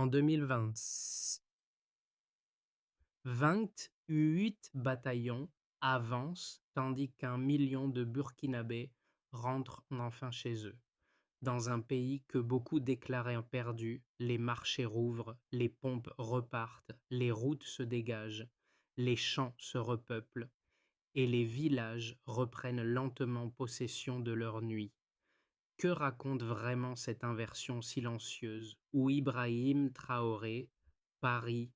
En 2026, 28 bataillons avancent tandis qu'1 million de Burkinabés rentrent enfin chez eux. Dans un pays que beaucoup déclaraient perdu, les marchés rouvrent, les pompes repartent, les routes se dégagent, les champs se repeuplent et les villages reprennent lentement possession de leur nuit. Que raconte vraiment cette inversion silencieuse où Ibrahim Traoré parie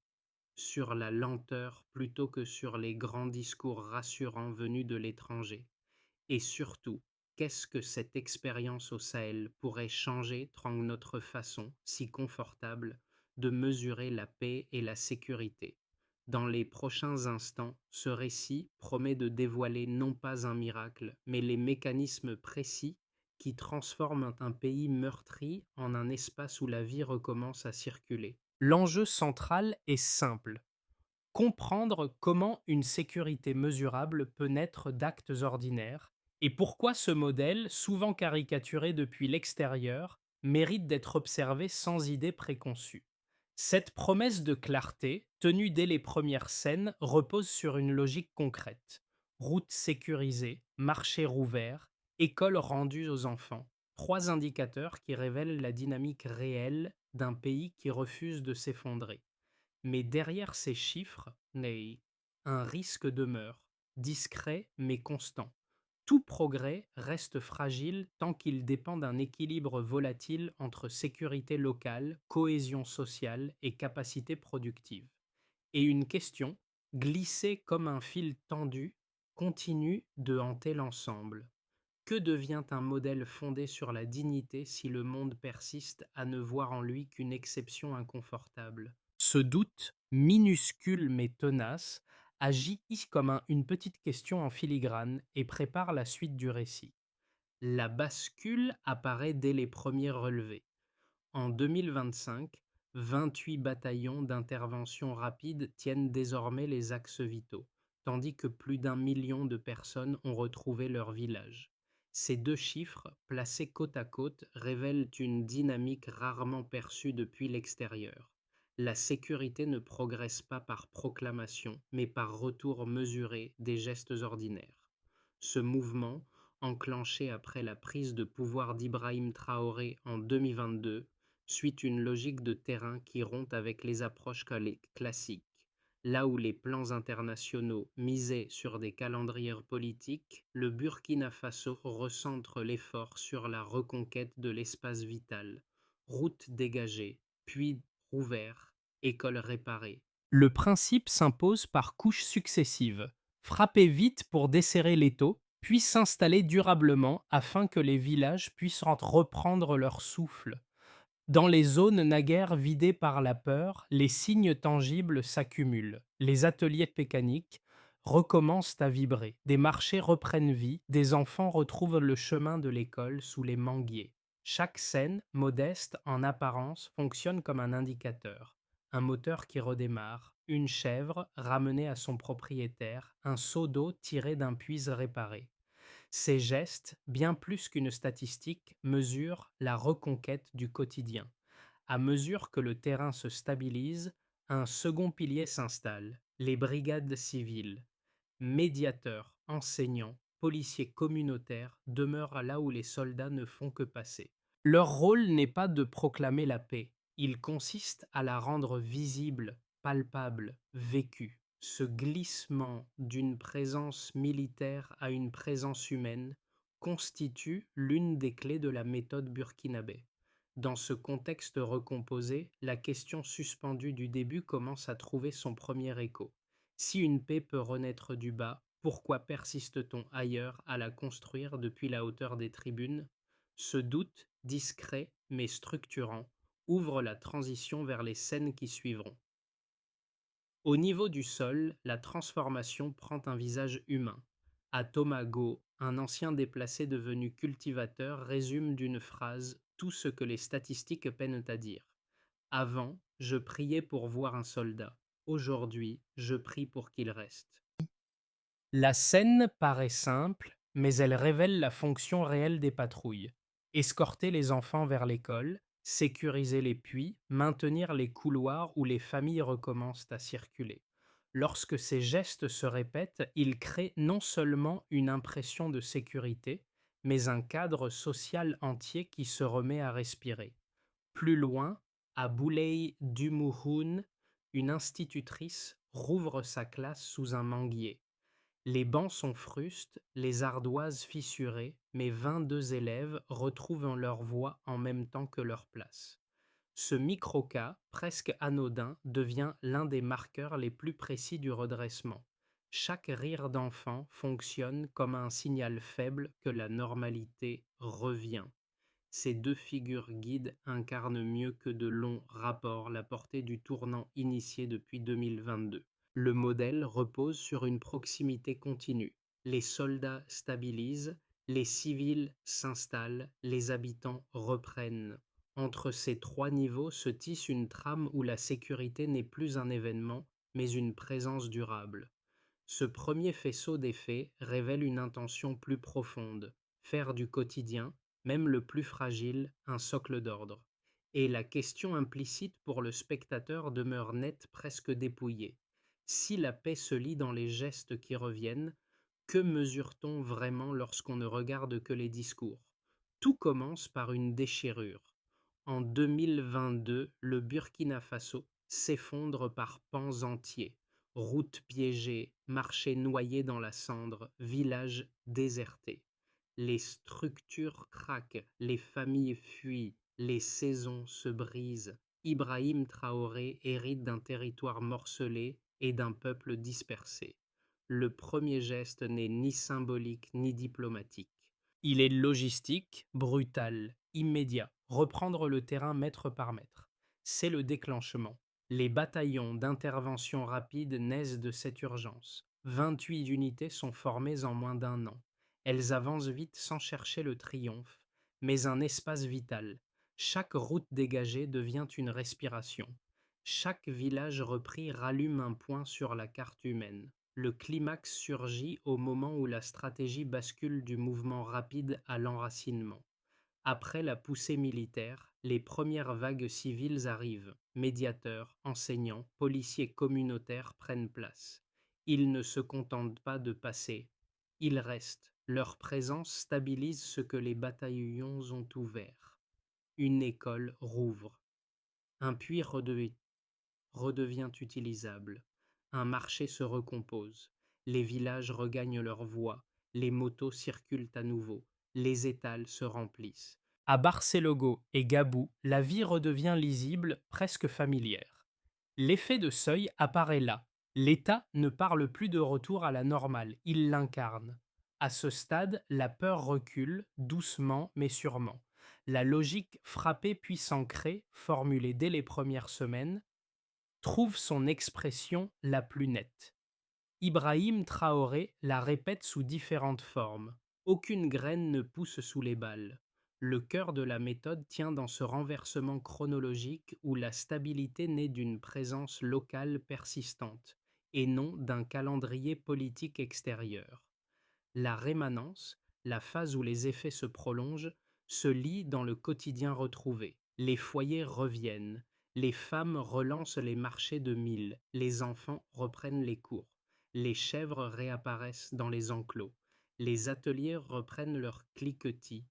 sur la lenteur plutôt que sur les grands discours rassurants venus de l'étranger? Et surtout, qu'est-ce que cette expérience au Sahel pourrait changer dans notre façon, si confortable, de mesurer la paix et la sécurité? Dans les prochains instants, ce récit promet de dévoiler non pas un miracle, mais les mécanismes précis qui transforment un pays meurtri en un espace où la vie recommence à circuler. L'enjeu central est simple: comprendre comment une sécurité mesurable peut naître d'actes ordinaires et pourquoi ce modèle, souvent caricaturé depuis l'extérieur, mérite d'être observé sans idée préconçue. Cette promesse de clarté, tenue dès les premières scènes, repose sur une logique concrète. Routes sécurisées, marchés rouverts, écoles rendues aux enfants. Trois indicateurs qui révèlent la dynamique réelle d'un pays qui refuse de s'effondrer. Mais derrière ces chiffres, un risque demeure, discret mais constant. Tout progrès reste fragile tant qu'il dépend d'un équilibre volatile entre sécurité locale, cohésion sociale et capacité productive. Et une question, glissée comme un fil tendu, continue de hanter l'ensemble. Que devient un modèle fondé sur la dignité si le monde persiste à ne voir en lui qu'une exception inconfortable? Ce doute, minuscule mais tenace, agit comme une petite question en filigrane et prépare la suite du récit. La bascule apparaît dès les premiers relevés. En 2025, 28 bataillons d'intervention rapide tiennent désormais les axes vitaux, tandis que plus d'1 million de personnes ont retrouvé leur village. Ces deux chiffres, placés côte à côte, révèlent une dynamique rarement perçue depuis l'extérieur. La sécurité ne progresse pas par proclamation, mais par retour mesuré des gestes ordinaires. Ce mouvement, enclenché après la prise de pouvoir d'Ibrahim Traoré en 2022, suit une logique de terrain qui rompt avec les approches classiques. Là où les plans internationaux misaient sur des calendriers politiques, le Burkina Faso recentre l'effort sur la reconquête de l'espace vital. Routes dégagées, puits rouverts, écoles réparées. Le principe s'impose par couches successives. Frapper vite pour desserrer l'étau, puis s'installer durablement afin que les villages puissent reprendre leur souffle. Dans les zones naguère vidées par la peur, les signes tangibles s'accumulent. Les ateliers mécaniques recommencent à vibrer, des marchés reprennent vie, des enfants retrouvent le chemin de l'école sous les manguiers. Chaque scène, modeste en apparence, fonctionne comme un indicateur. Un moteur qui redémarre, une chèvre ramenée à son propriétaire, un seau d'eau tiré d'un puits réparé. Ces gestes, bien plus qu'une statistique, mesurent la reconquête du quotidien. À mesure que le terrain se stabilise, un second pilier s'installe, les brigades civiles. Médiateurs, enseignants, policiers communautaires demeurent là où les soldats ne font que passer. Leur rôle n'est pas de proclamer la paix, il consiste à la rendre visible, palpable, vécue. Ce glissement d'une présence militaire à une présence humaine constitue l'une des clés de la méthode burkinabé. Dans ce contexte recomposé, la question suspendue du début commence à trouver son premier écho. Si une paix peut renaître du bas, pourquoi persiste-t-on ailleurs à la construire depuis la hauteur des tribunes? Ce doute, discret mais structurant, ouvre la transition vers les scènes qui suivront. Au niveau du sol, la transformation prend un visage humain. À Tomago, un ancien déplacé devenu cultivateur résume d'une phrase tout ce que les statistiques peinent à dire. Avant, je priais pour voir un soldat. Aujourd'hui, je prie pour qu'il reste. La scène paraît simple, mais elle révèle la fonction réelle des patrouilles. Escorter les enfants vers l'école, sécuriser les puits, maintenir les couloirs où les familles recommencent à circuler. Lorsque ces gestes se répètent, ils créent non seulement une impression de sécurité, mais un cadre social entier qui se remet à respirer. Plus loin, à Boulay Dumuhun, une institutrice rouvre sa classe sous un manguier. Les bancs sont frustes, les ardoises fissurées, mais 22 élèves retrouvent leur voix en même temps que leur place. Ce micro-cas, presque anodin, devient l'un des marqueurs les plus précis du redressement. Chaque rire d'enfant fonctionne comme un signal faible que la normalité revient. Ces deux figures guides incarnent mieux que de longs rapports la portée du tournant initié depuis 2022. Le modèle repose sur une proximité continue. Les soldats stabilisent, les civils s'installent, les habitants reprennent. Entre ces trois niveaux se tisse une trame où la sécurité n'est plus un événement, mais une présence durable. Ce premier faisceau d'effets révèle une intention plus profonde, faire du quotidien, même le plus fragile, un socle d'ordre. Et la question implicite pour le spectateur demeure nette, presque dépouillée. Si la paix se lit dans les gestes qui reviennent, que mesure-t-on vraiment lorsqu'on ne regarde que les discours? Tout commence par une déchirure. En 2022, le Burkina Faso s'effondre par pans entiers. Routes piégées, marchés noyés dans la cendre, villages désertés. Les structures craquent, les familles fuient, les saisons se brisent. Ibrahim Traoré hérite d'un territoire morcelé et d'un peuple dispersé. Le premier geste n'est ni symbolique ni diplomatique. Il est logistique, brutal, immédiat, reprendre le terrain mètre par mètre. C'est le déclenchement. Les bataillons d'intervention rapide naissent de cette urgence. 28 unités sont formées en moins d'un an. Elles avancent vite sans chercher le triomphe, mais un espace vital. Chaque route dégagée devient une respiration. Chaque village repris rallume un point sur la carte humaine. Le climax surgit au moment où la stratégie bascule du mouvement rapide à l'enracinement. Après la poussée militaire, les premières vagues civiles arrivent. Médiateurs, enseignants, policiers communautaires prennent place. Ils ne se contentent pas de passer, ils restent. Leur présence stabilise ce que les bataillons ont ouvert. Une école rouvre. Un puits redevient utilisable. Un marché se recompose. Les villages regagnent leur voie. Les motos circulent à nouveau. Les étals se remplissent. À Barcelogo et Gabou, la vie redevient lisible, presque familière. L'effet de seuil apparaît là. L'État ne parle plus de retour à la normale, il l'incarne. À ce stade, la peur recule, doucement mais sûrement. La logique frapper puis s'ancrer, formulée dès les premières semaines, trouve son expression la plus nette. Ibrahim Traoré la répète sous différentes formes. Aucune graine ne pousse sous les balles. Le cœur de la méthode tient dans ce renversement chronologique où la stabilité naît d'une présence locale persistante et non d'un calendrier politique extérieur. La rémanence, la phase où les effets se prolongent, se lit dans le quotidien retrouvé. Les foyers reviennent, les femmes relancent les marchés de mil, les enfants reprennent les cours, les chèvres réapparaissent dans les enclos, les ateliers reprennent leur cliquetis,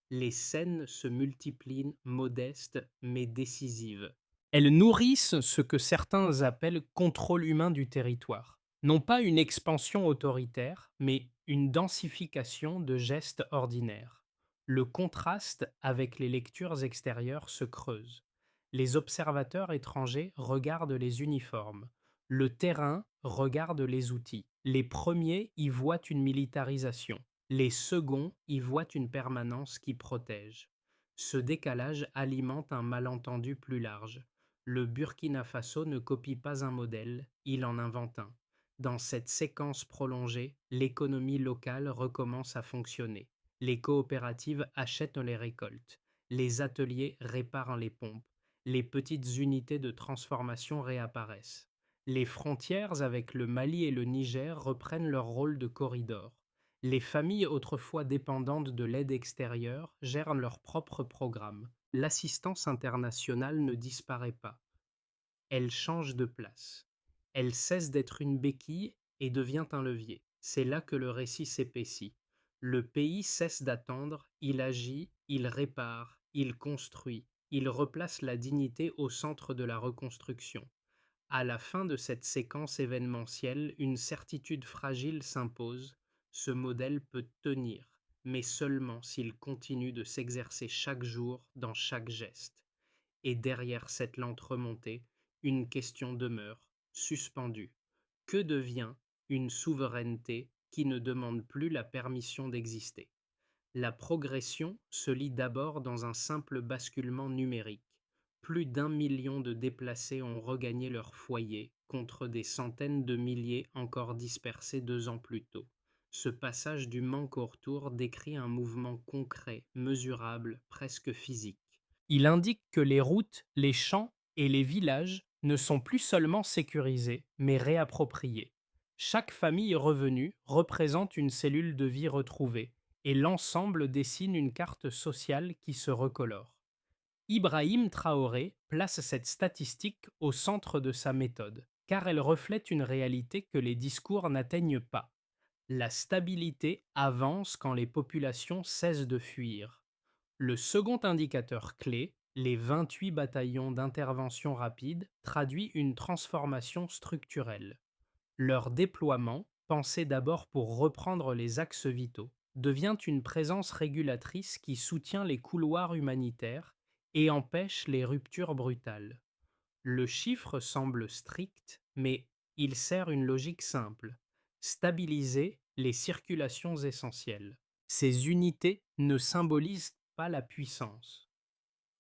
les scènes se multiplient modestes mais décisives. Elles nourrissent ce que certains appellent contrôle humain du territoire. Non pas une expansion autoritaire, mais une densification de gestes ordinaires. Le contraste avec les lectures extérieures se creuse. Les observateurs étrangers regardent les uniformes. Le terrain regarde les outils. Les premiers y voient une militarisation. Les seconds y voient une permanence qui protège. Ce décalage alimente un malentendu plus large. Le Burkina Faso ne copie pas un modèle, il en invente un. Dans cette séquence prolongée, l'économie locale recommence à fonctionner. Les coopératives achètent les récoltes. Les ateliers réparent les pompes. Les petites unités de transformation réapparaissent. Les frontières avec le Mali et le Niger reprennent leur rôle de corridor. Les familles autrefois dépendantes de l'aide extérieure gèrent leur propre programme. L'assistance internationale ne disparaît pas, elle change de place. Elle cesse d'être une béquille et devient un levier. C'est là que le récit s'épaissit. Le pays cesse d'attendre, il agit, il répare, il construit, il replace la dignité au centre de la reconstruction. À la fin de cette séquence événementielle, une certitude fragile s'impose: ce modèle peut tenir, mais seulement s'il continue de s'exercer chaque jour dans chaque geste. Et derrière cette lente remontée, une question demeure, suspendue. Que devient une souveraineté qui ne demande plus la permission d'exister? La progression se lit d'abord dans un simple basculement numérique. Plus d'1 million de déplacés ont regagné leur foyer, contre des centaines de milliers encore dispersés 2 ans plus tôt. Ce passage du manque au retour décrit un mouvement concret, mesurable, presque physique. Il indique que les routes, les champs et les villages ne sont plus seulement sécurisés, mais réappropriés. Chaque famille revenue représente une cellule de vie retrouvée, et l'ensemble dessine une carte sociale qui se recolore. Ibrahim Traoré place cette statistique au centre de sa méthode, car elle reflète une réalité que les discours n'atteignent pas. La stabilité avance quand les populations cessent de fuir. Le second indicateur clé, les 28 bataillons d'intervention rapide, traduit une transformation structurelle. Leur déploiement, pensé d'abord pour reprendre les axes vitaux, devient une présence régulatrice qui soutient les couloirs humanitaires et empêche les ruptures brutales. Le chiffre semble strict, mais il sert une logique simple: stabiliser les circulations essentielles. Ces unités ne symbolisent pas la puissance,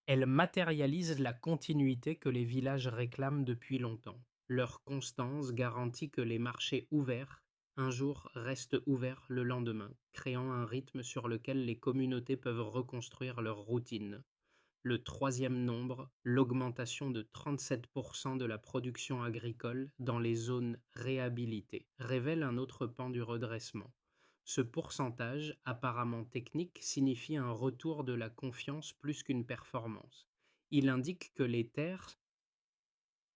elles matérialisent la continuité que les villages réclament depuis longtemps. Leur constance garantit que les marchés ouverts un jour restent ouverts le lendemain, créant un rythme sur lequel les communautés peuvent reconstruire leur routine. Le troisième nombre, l'augmentation de 37% de la production agricole dans les zones réhabilitées, révèle un autre pan du redressement. Ce pourcentage, apparemment technique, signifie un retour de la confiance plus qu'une performance. Il indique que les terres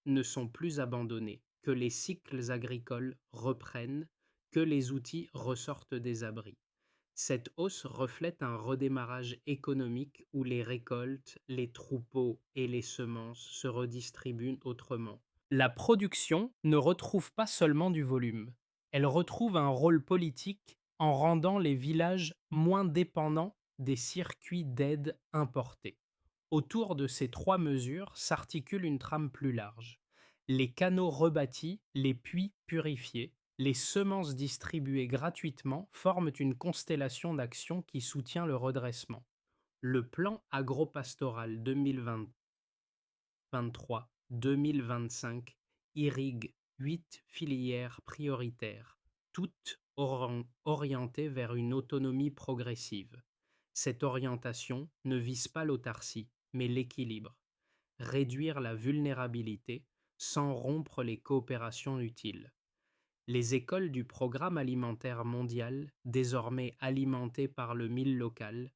ne sont plus abandonnées, que les cycles agricoles reprennent, que les outils ressortent des abris. Cette hausse reflète un redémarrage économique où les récoltes, les troupeaux et les semences se redistribuent autrement. La production ne retrouve pas seulement du volume, elle retrouve un rôle politique en rendant les villages moins dépendants des circuits d'aide importés. Autour de ces trois mesures s'articule une trame plus large: les canaux rebâtis, les puits purifiés, les semences distribuées gratuitement forment une constellation d'actions qui soutient le redressement. Le plan agropastoral 2023-2025 irrigue 8 filières prioritaires, toutes orientées vers une autonomie progressive. Cette orientation ne vise pas l'autarcie, mais l'équilibre: réduire la vulnérabilité sans rompre les coopérations utiles. Les écoles du Programme alimentaire mondial, désormais alimentées par le mil local,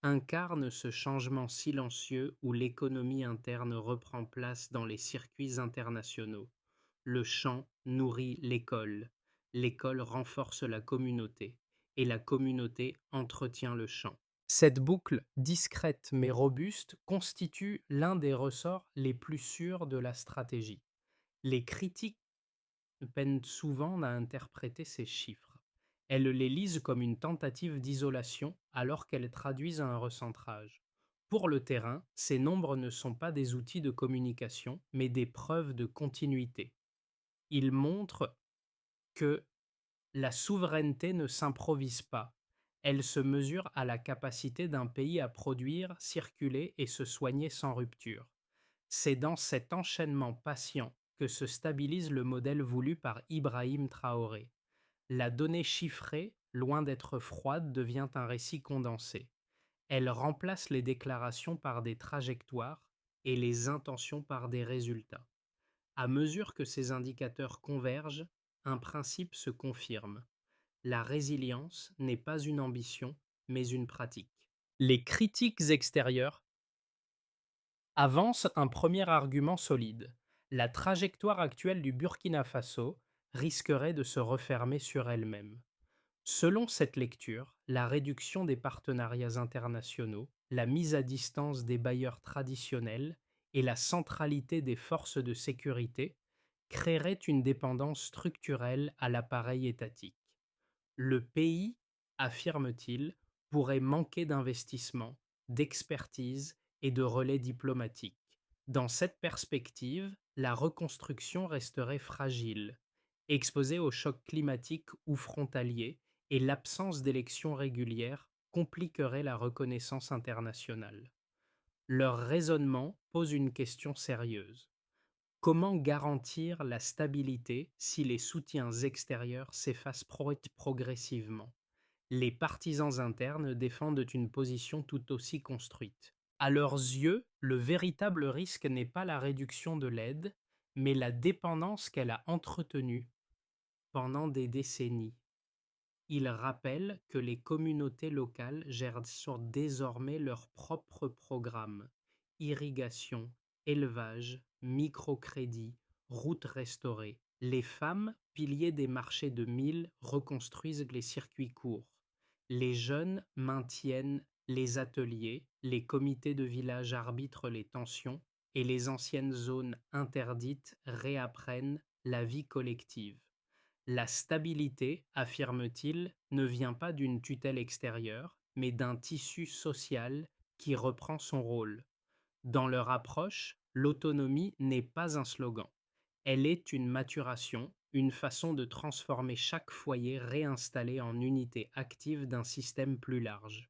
incarnent ce changement silencieux où l'économie interne reprend place dans les circuits internationaux. Le champ nourrit l'école renforce la communauté, et la communauté entretient le champ. Cette boucle, discrète mais robuste, constitue l'un des ressorts les plus sûrs de la stratégie. Les critiques peinent souvent à interpréter ces chiffres. Elles les lisent comme une tentative d'isolation alors qu'elles traduisent un recentrage. Pour le terrain, ces nombres ne sont pas des outils de communication, mais des preuves de continuité. Ils montrent que la souveraineté ne s'improvise pas, elle se mesure à la capacité d'un pays à produire, circuler et se soigner sans rupture. C'est dans cet enchaînement patient que se stabilise le modèle voulu par Ibrahim Traoré. La donnée chiffrée, loin d'être froide, devient un récit condensé. Elle remplace les déclarations par des trajectoires et les intentions par des résultats. À mesure que ces indicateurs convergent, un principe se confirme: la résilience n'est pas une ambition, mais une pratique. Les critiques extérieures avance un premier argument solide. La trajectoire actuelle du Burkina Faso risquerait de se refermer sur elle-même. Selon cette lecture, la réduction des partenariats internationaux, la mise à distance des bailleurs traditionnels et la centralité des forces de sécurité créeraient une dépendance structurelle à l'appareil étatique. Le pays, affirme-t-il, pourrait manquer d'investissement, d'expertise et de relais diplomatiques. Dans cette perspective, la reconstruction resterait fragile, exposée aux chocs climatiques ou frontaliers, et l'absence d'élections régulières compliquerait la reconnaissance internationale. Leur raisonnement pose une question sérieuse. Comment garantir la stabilité si les soutiens extérieurs s'effacent progressivement? Les partisans internes défendent une position tout aussi construite. À leurs yeux, le véritable risque n'est pas la réduction de l'aide, mais la dépendance qu'elle a entretenue pendant des décennies. Ils rappellent que les communautés locales gèrent désormais leurs propres programmes: irrigation, élevage, microcrédit, routes restaurées. Les femmes, piliers des marchés de mil, reconstruisent les circuits courts. Les jeunes maintiennent les ateliers, les comités de village arbitrent les tensions et les anciennes zones interdites réapprennent la vie collective. La stabilité, affirme-t-il, ne vient pas d'une tutelle extérieure, mais d'un tissu social qui reprend son rôle. Dans leur approche, l'autonomie n'est pas un slogan. Elle est une maturation, une façon de transformer chaque foyer réinstallé en unité active d'un système plus large.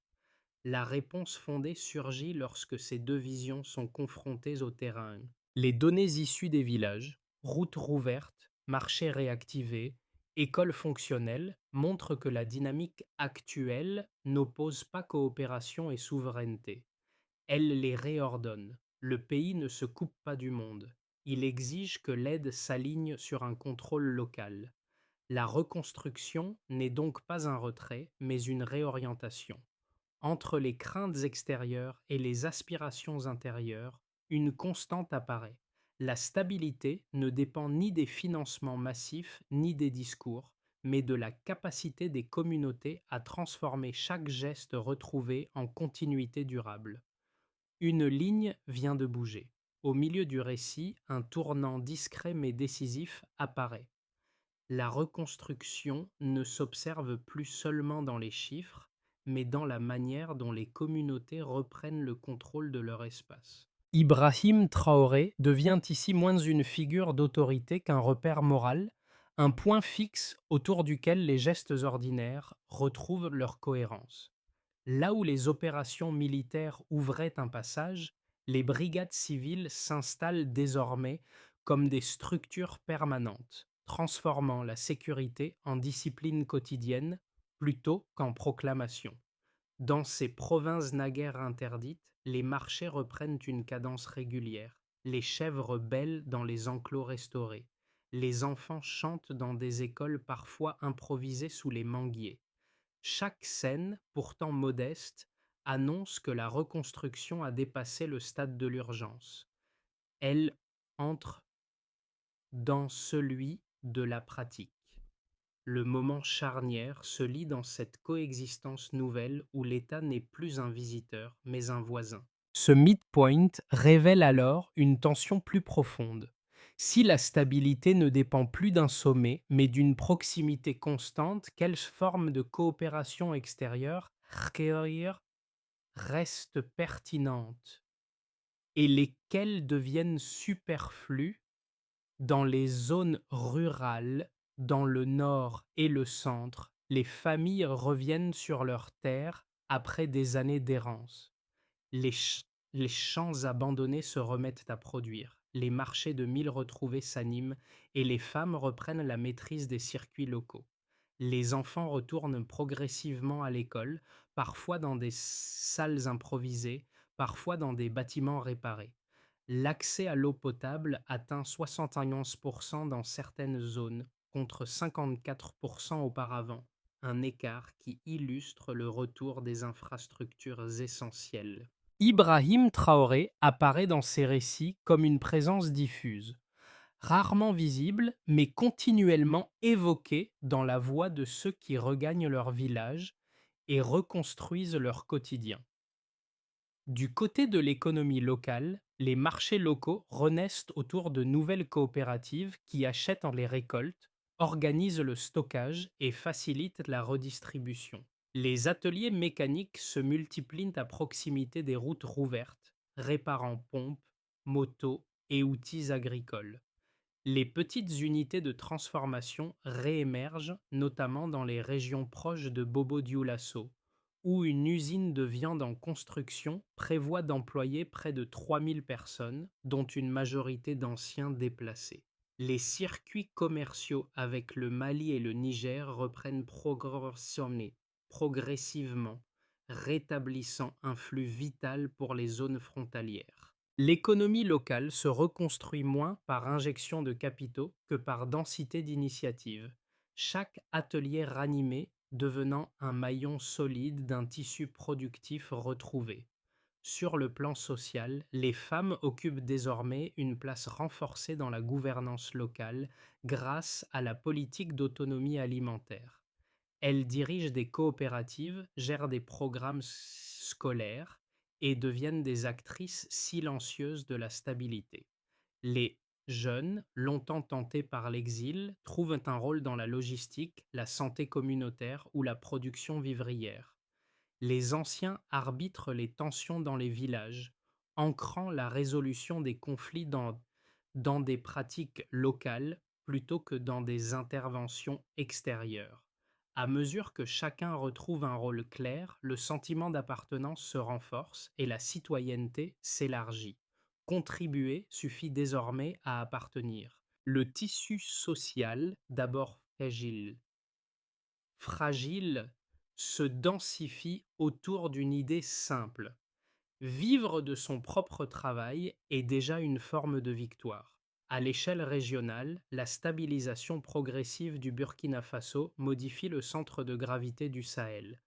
La réponse fondée surgit lorsque ces deux visions sont confrontées au terrain. Les données issues des villages, routes rouvertes, marchés réactivés, écoles fonctionnelles montrent que la dynamique actuelle n'oppose pas coopération et souveraineté. Elle les réordonne. Le pays ne se coupe pas du monde. Il exige que l'aide s'aligne sur un contrôle local. La reconstruction n'est donc pas un retrait, mais une réorientation. Entre les craintes extérieures et les aspirations intérieures, une constante apparaît. La stabilité ne dépend ni des financements massifs ni des discours, mais de la capacité des communautés à transformer chaque geste retrouvé en continuité durable. Une ligne vient de bouger. Au milieu du récit, un tournant discret mais décisif apparaît. La reconstruction ne s'observe plus seulement dans les chiffres, mais dans la manière dont les communautés reprennent le contrôle de leur espace. Ibrahim Traoré devient ici moins une figure d'autorité qu'un repère moral, un point fixe autour duquel les gestes ordinaires retrouvent leur cohérence. Là où les opérations militaires ouvraient un passage, les brigades civiles s'installent désormais comme des structures permanentes, transformant la sécurité en discipline quotidienne plutôt qu'en proclamation. Dans ces provinces naguère interdites, les marchés reprennent une cadence régulière, les chèvres bêlent dans les enclos restaurés, les enfants chantent dans des écoles parfois improvisées sous les manguiers. Chaque scène, pourtant modeste, annonce que la reconstruction a dépassé le stade de l'urgence. Elle entre dans celui de la pratique. Le moment charnière se lie dans cette coexistence nouvelle où l'État n'est plus un visiteur, mais un voisin. Ce midpoint révèle alors une tension plus profonde. Si la stabilité ne dépend plus d'un sommet, mais d'une proximité constante, quelle forme de coopération extérieure reste pertinente et lesquelles deviennent superflues dans les zones rurales, dans le nord et le centre, les familles reviennent sur leurs terres après des années d'errance. Les, les champs abandonnés se remettent à produire, les marchés de mil retrouvés s'animent et les femmes reprennent la maîtrise des circuits locaux. Les enfants retournent progressivement à l'école, parfois dans des salles improvisées, parfois dans des bâtiments réparés. L'accès à l'eau potable atteint 71% dans certaines zones, contre 54% auparavant, un écart qui illustre le retour des infrastructures essentielles. Ibrahim Traoré apparaît dans ces récits comme une présence diffuse, rarement visible mais continuellement évoqué dans la voix de ceux qui regagnent leur village et reconstruisent leur quotidien. Du côté de l'économie locale, les marchés locaux renaissent autour de nouvelles coopératives qui achètent les récoltes, organisent le stockage et facilitent la redistribution. Les ateliers mécaniques se multiplient à proximité des routes rouvertes, réparant pompes, motos et outils agricoles. Les petites unités de transformation réémergent notamment dans les régions proches de Bobo-Dioulasso, où une usine de viande en construction prévoit d'employer près de 3000 personnes, dont une majorité d'anciens déplacés. Les circuits commerciaux avec le Mali et le Niger reprennent progressivement, rétablissant un flux vital pour les zones frontalières. L'économie locale se reconstruit moins par injection de capitaux que par densité d'initiatives, chaque atelier ranimé devenant un maillon solide d'un tissu productif retrouvé. Sur le plan social, les femmes occupent désormais une place renforcée dans la gouvernance locale grâce à la politique d'autonomie alimentaire. Elles dirigent des coopératives, gèrent des programmes scolaires et deviennent des actrices silencieuses de la stabilité. Les jeunes, longtemps tentés par l'exil, trouvent un rôle dans la logistique, la santé communautaire ou la production vivrière. Les anciens arbitrent les tensions dans les villages, ancrant la résolution des conflits dans des pratiques locales plutôt que dans des interventions extérieures. À mesure que chacun retrouve un rôle clair, le sentiment d'appartenance se renforce et la citoyenneté s'élargit. Contribuer suffit désormais à appartenir. Le tissu social, d'abord fragile, se densifie autour d'une idée simple. Vivre de son propre travail est déjà une forme de victoire. À l'échelle régionale, la stabilisation progressive du Burkina Faso modifie le centre de gravité du Sahel.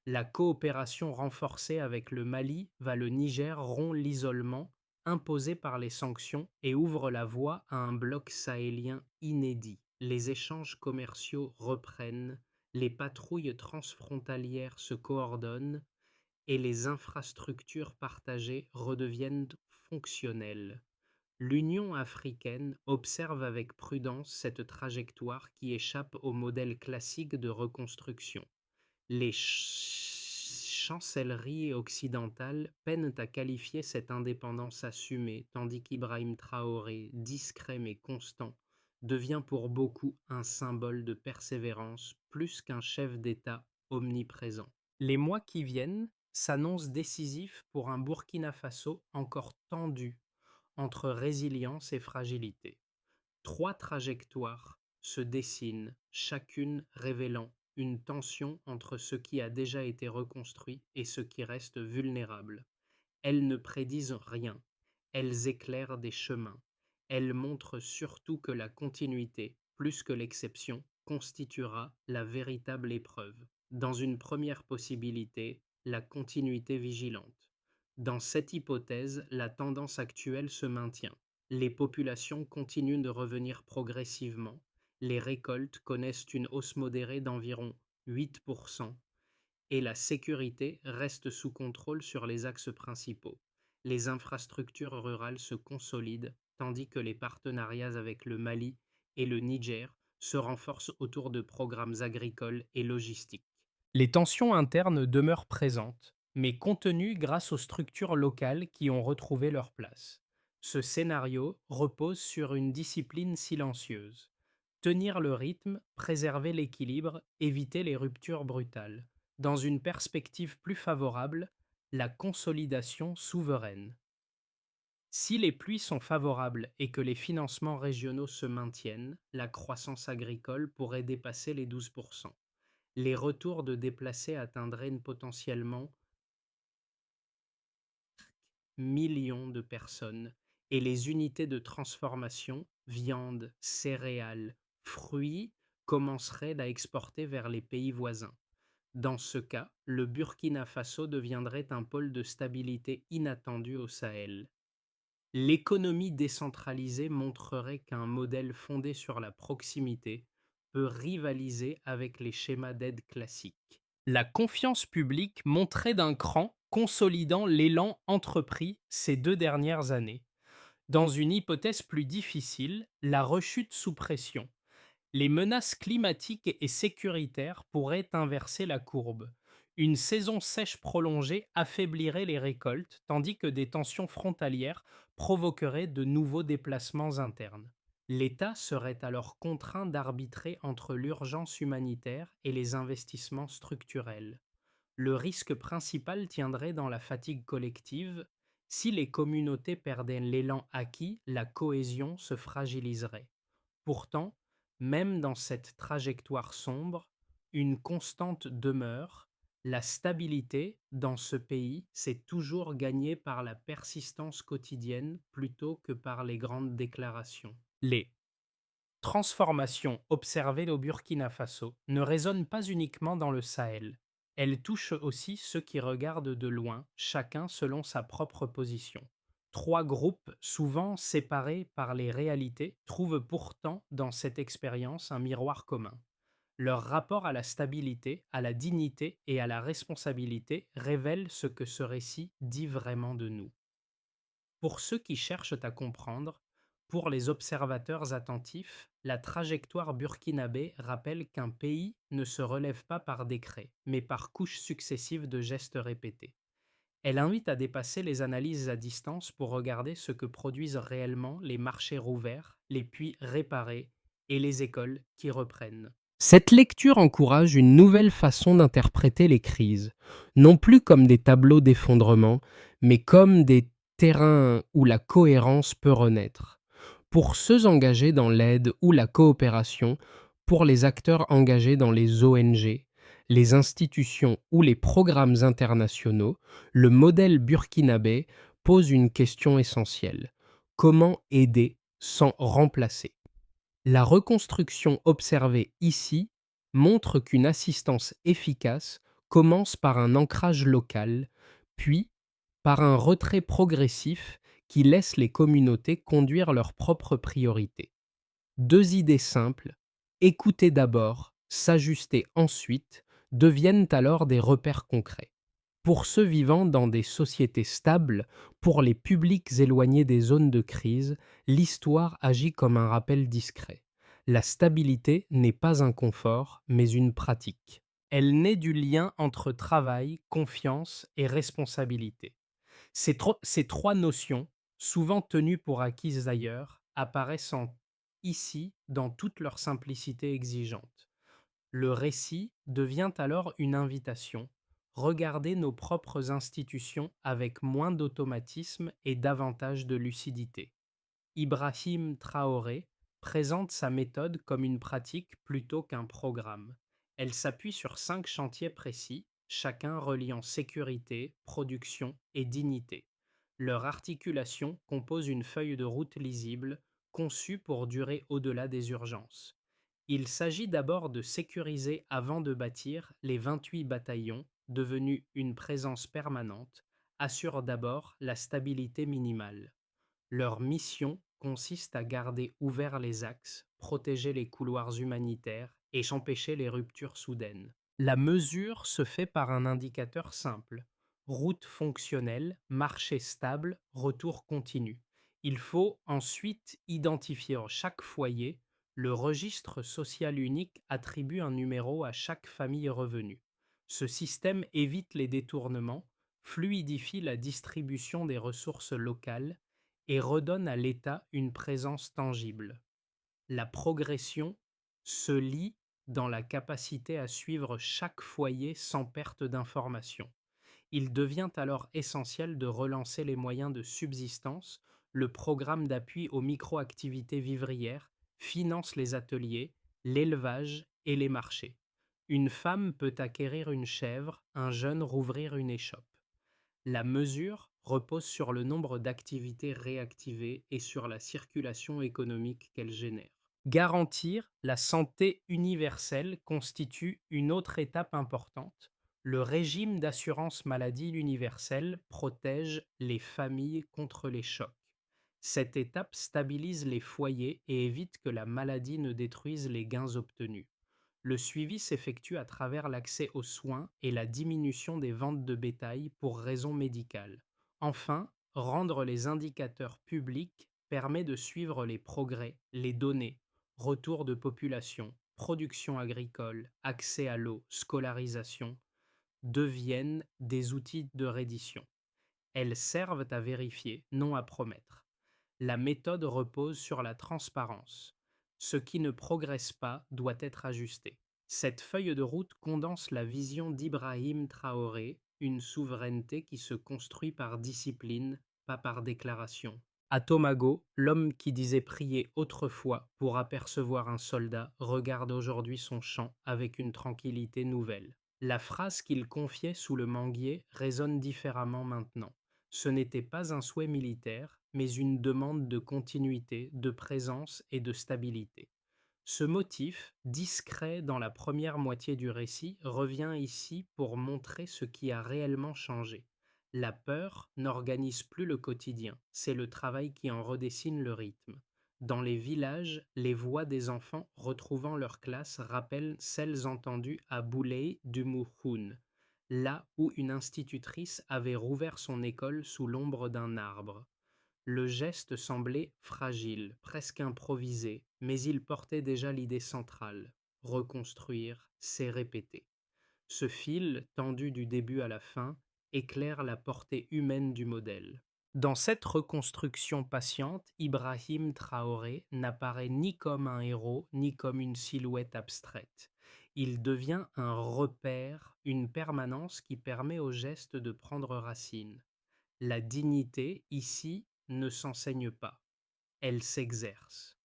La coopération renforcée avec le Mali va le Niger rompt l'isolement imposé par les sanctions et ouvre la voie à un bloc sahélien inédit. Les échanges commerciaux reprennent, les patrouilles transfrontalières se coordonnent et les infrastructures partagées redeviennent fonctionnelles. L'Union africaine observe avec prudence cette trajectoire qui échappe au modèle classique de reconstruction. Les chancelleries occidentales peinent à qualifier cette indépendance assumée, tandis qu'Ibrahim Traoré, discret mais constant, devient pour beaucoup un symbole de persévérance plus qu'un chef d'État omniprésent. Les mois qui viennent s'annoncent décisifs pour un Burkina Faso encore tendu entre résilience et fragilité. Trois trajectoires se dessinent, chacune révélant une tension entre ce qui a déjà été reconstruit et ce qui reste vulnérable. Elles ne prédisent rien, elles éclairent des chemins. Elles montrent surtout que la continuité, plus que l'exception, constituera la véritable épreuve. Dans une première possibilité, la continuité vigilante. Dans cette hypothèse, la tendance actuelle se maintient. Les populations continuent de revenir progressivement. Les récoltes connaissent une hausse modérée d'environ 8% et la sécurité reste sous contrôle sur les axes principaux. Les infrastructures rurales se consolident tandis que les partenariats avec le Mali et le Niger se renforcent autour de programmes agricoles et logistiques. Les tensions internes demeurent présentes, mais contenues grâce aux structures locales qui ont retrouvé leur place. Ce scénario repose sur une discipline silencieuse. Tenir le rythme, préserver l'équilibre, éviter les ruptures brutales. Dans une perspective plus favorable, la consolidation souveraine. Si les pluies sont favorables et que les financements régionaux se maintiennent, la croissance agricole pourrait dépasser les 12%. Les retours de déplacés atteindraient potentiellement millions de personnes et les unités de transformation, viande, céréales, fruits, commenceraient à exporter vers les pays voisins. Dans ce cas, le Burkina Faso deviendrait un pôle de stabilité inattendu au Sahel. L'économie décentralisée montrerait qu'un modèle fondé sur la proximité peut rivaliser avec les schémas d'aide classiques. La confiance publique montrait d'un cran, consolidant l'élan entrepris ces 2 dernières années. Dans une hypothèse plus difficile, la rechute sous pression, les menaces climatiques et sécuritaires pourraient inverser la courbe. Une saison sèche prolongée affaiblirait les récoltes, tandis que des tensions frontalières provoqueraient de nouveaux déplacements internes. L'État serait alors contraint d'arbitrer entre l'urgence humanitaire et les investissements structurels. Le risque principal tiendrait dans la fatigue collective. Si les communautés perdaient l'élan acquis, la cohésion se fragiliserait. Pourtant, même dans cette trajectoire sombre, une constante demeure: la stabilité dans ce pays s'est toujours gagnée par la persistance quotidienne plutôt que par les grandes déclarations. Les transformations observées au Burkina Faso ne résonnent pas uniquement dans le Sahel. Elles touchent aussi ceux qui regardent de loin, chacun selon sa propre position. Trois groupes, souvent séparés par les réalités, trouvent pourtant dans cette expérience un miroir commun. Leur rapport à la stabilité, à la dignité et à la responsabilité révèle ce que ce récit dit vraiment de nous. Pour ceux qui cherchent à comprendre, pour les observateurs attentifs, la trajectoire burkinabé rappelle qu'un pays ne se relève pas par décret, mais par couches successives de gestes répétés. Elle invite à dépasser les analyses à distance pour regarder ce que produisent réellement les marchés rouverts, les puits réparés et les écoles qui reprennent. Cette lecture encourage une nouvelle façon d'interpréter les crises, non plus comme des tableaux d'effondrement, mais comme des terrains où la cohérence peut renaître. Pour ceux engagés dans l'aide ou la coopération, pour les acteurs engagés dans les ONG, les institutions ou les programmes internationaux, le modèle burkinabé pose une question essentielle: comment aider sans remplacer? La reconstruction observée ici montre qu'une assistance efficace commence par un ancrage local, puis par un retrait progressif qui laisse les communautés conduire leurs propres priorités. Deux idées simples: écouter d'abord, s'ajuster ensuite, deviennent alors des repères concrets. Pour ceux vivant dans des sociétés stables, pour les publics éloignés des zones de crise, l'histoire agit comme un rappel discret. La stabilité n'est pas un confort, mais une pratique. Elle naît du lien entre travail, confiance et responsabilité. Ces trois notions, souvent tenues pour acquises ailleurs, apparaissent ici dans toute leur simplicité exigeante. Le récit devient alors une invitation: regarder nos propres institutions avec moins d'automatisme et davantage de lucidité. Ibrahim Traoré présente sa méthode comme une pratique plutôt qu'un programme. Elle s'appuie sur 5 chantiers précis, chacun reliant sécurité, production et dignité. Leur articulation compose une feuille de route lisible, conçue pour durer au-delà des urgences. Il s'agit d'abord de sécuriser avant de bâtir. Les 28 bataillons, devenus une présence permanente, assurent d'abord la stabilité minimale. Leur mission consiste à garder ouverts les axes, protéger les couloirs humanitaires et empêcher les ruptures soudaines. La mesure se fait par un indicateur simple: route fonctionnelle, marché stable, retour continu. Il faut ensuite identifier en chaque foyer. Le registre social unique attribue un numéro à chaque famille revenue. Ce système évite les détournements, fluidifie la distribution des ressources locales et redonne à l'État une présence tangible. La progression se lie dans la capacité à suivre chaque foyer sans perte d'information. Il devient alors essentiel de relancer les moyens de subsistance. Le programme d'appui aux micro-activités vivrières finance les ateliers, l'élevage et les marchés. Une femme peut acquérir une chèvre, un jeune rouvrir une échoppe. La mesure repose sur le nombre d'activités réactivées et sur la circulation économique qu'elle génère. Garantir la santé universelle constitue une autre étape importante. Le régime d'assurance maladie universelle protège les familles contre les chocs. Cette étape stabilise les foyers et évite que la maladie ne détruise les gains obtenus. Le suivi s'effectue à travers l'accès aux soins et la diminution des ventes de bétail pour raisons médicales. Enfin, rendre les indicateurs publics permet de suivre les progrès, les données, retour de population, production agricole, accès à l'eau, scolarisation, deviennent des outils de reddition. Elles servent à vérifier, non à promettre. La méthode repose sur la transparence. Ce qui ne progresse pas doit être ajusté. Cette feuille de route condense la vision d'Ibrahim Traoré, une souveraineté qui se construit par discipline, pas par déclaration. À Tomago, l'homme qui disait prier autrefois pour apercevoir un soldat regarde aujourd'hui son champ avec une tranquillité nouvelle. La phrase qu'il confiait sous le manguier résonne différemment maintenant. Ce n'était pas un souhait militaire, mais une demande de continuité, de présence et de stabilité. Ce motif, discret dans la première moitié du récit, revient ici pour montrer ce qui a réellement changé. La peur n'organise plus le quotidien, c'est le travail qui en redessine le rythme. Dans les villages, les voix des enfants retrouvant leur classe rappellent celles entendues à Boulay du Mouhoun, là où une institutrice avait rouvert son école sous l'ombre d'un arbre. Le geste semblait fragile, presque improvisé, mais il portait déjà l'idée centrale. Reconstruire, c'est répéter. Ce fil, tendu du début à la fin, éclaire la portée humaine du modèle. Dans cette reconstruction patiente, Ibrahim Traoré n'apparaît ni comme un héros, ni comme une silhouette abstraite. Il devient un repère, une permanence qui permet au geste de prendre racine. La dignité, ici, ne s'enseigne pas, elle s'exerce.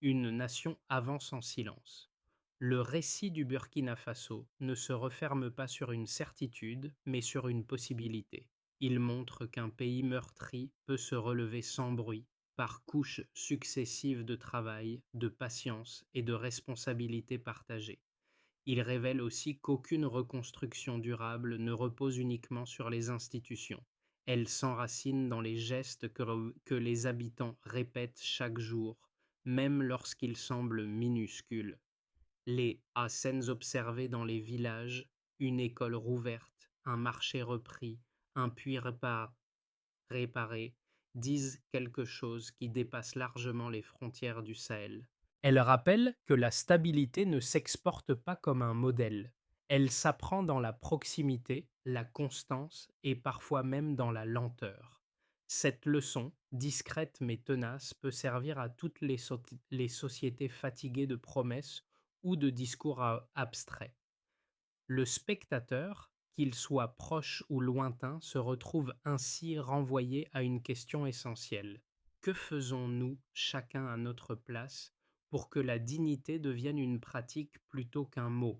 Une nation avance en silence. Le récit du Burkina Faso ne se referme pas sur une certitude, mais sur une possibilité. Il montre qu'un pays meurtri peut se relever sans bruit, par couches successives de travail, de patience et de responsabilité partagée. Il révèle aussi qu'aucune reconstruction durable ne repose uniquement sur les institutions. Elle s'enracine dans les gestes que les habitants répètent chaque jour, même lorsqu'ils semblent minuscules. Les scènes observées dans les villages, une école rouverte, un marché repris, un puits réparé, disent quelque chose qui dépasse largement les frontières du Sahel. Elle rappelle que la stabilité ne s'exporte pas comme un modèle. Elle s'apprend dans la proximité, la constance et parfois même dans la lenteur. Cette leçon, discrète mais tenace, peut servir à toutes les sociétés fatiguées de promesses ou de discours abstraits. Le spectateur, qu'il soit proche ou lointain, se retrouve ainsi renvoyé à une question essentielle. Que faisons-nous, chacun à notre place, pour que la dignité devienne une pratique plutôt qu'un mot?